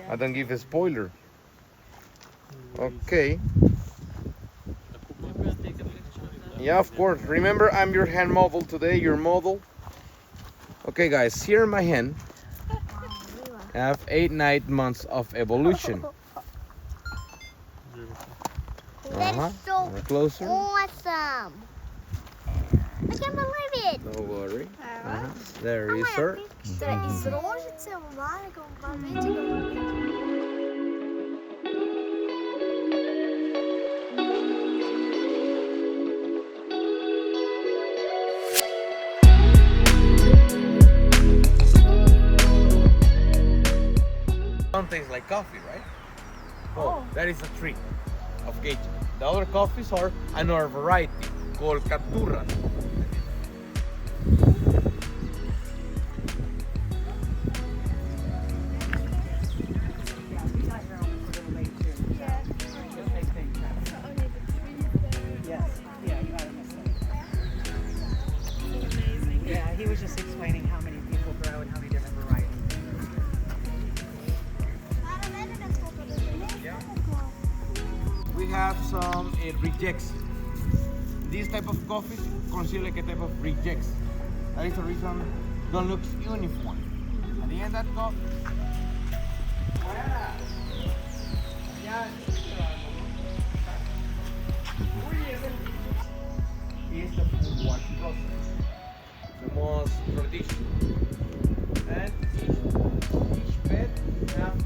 I don't give a spoiler. Okay. Yeah, of course. Remember, I'm your hand model today, your model. Okay, guys, here my hand. I have 8-9 months of evolution. That's so Closer. awesome. I can't believe it. No worry. There is her. Изложится в маленьком моменте. Some things like coffee, right? Oh, that is a tree of gate. The other coffees are another variety called capturas. He was just explaining how many people grow and how many different varieties. We have some rejects. This type of coffee consider like a type of rejects. That is the reason don't look uniform. At the end that coffee. Is the food wash process. The most traditional. And each bed have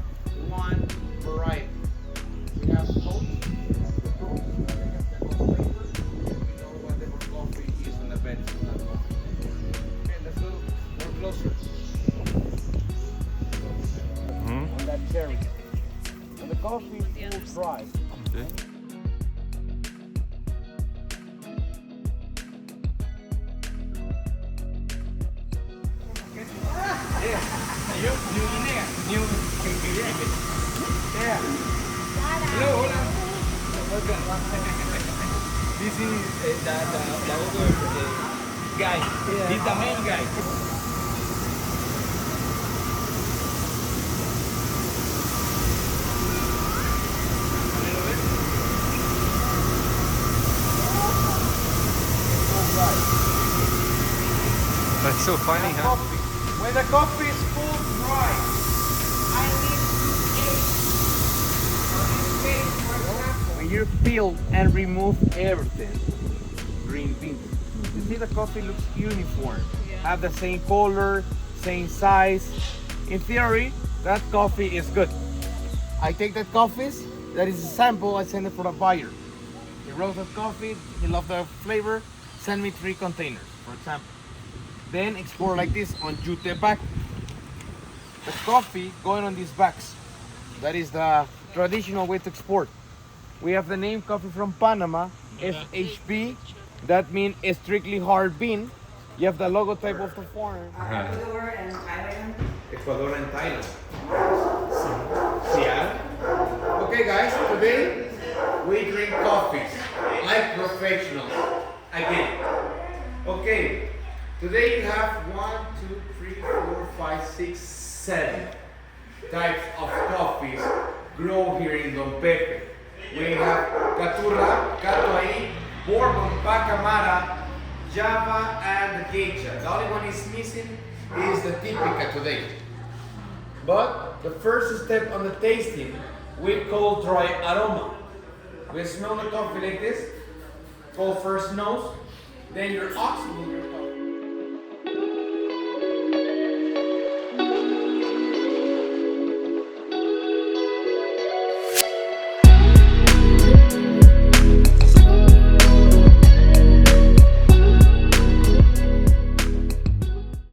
one variety. We have oats, coffee full dry. Okay. Hello, hola. This is the other guy. He's the main guy. That's so funny, huh? Coffee. When the coffee is full dry, I need to when you peel and remove everything, green beans. You see the coffee looks uniform. Have the same color, same size. In theory, that coffee is good. I take that coffee, that is a sample, I send it for the buyer. He roasted coffee, he loved the flavor, send me 3 containers, for example. Then export like this on jute bag. The coffee going on these bags. That is the traditional way to export. We have the name coffee from Panama, FHB. That means strictly hard bean. You have the logotype of the farm. Ecuador and Thailand. Ecuador and Thailand. Seattle. Okay guys, today we drink coffees like professionals. Again. Okay. Today you have 1, 2, 3, 4, 5, 6, 7 types of coffees grow here in Don Pepe. We have Caturra, Catuai, Bourbon, Pacamara, Java, and Geisha. The only one is missing is the Típica today. But the first step on the tasting, we call dry aroma. We smell the coffee like this, called first nose, then your oxygen.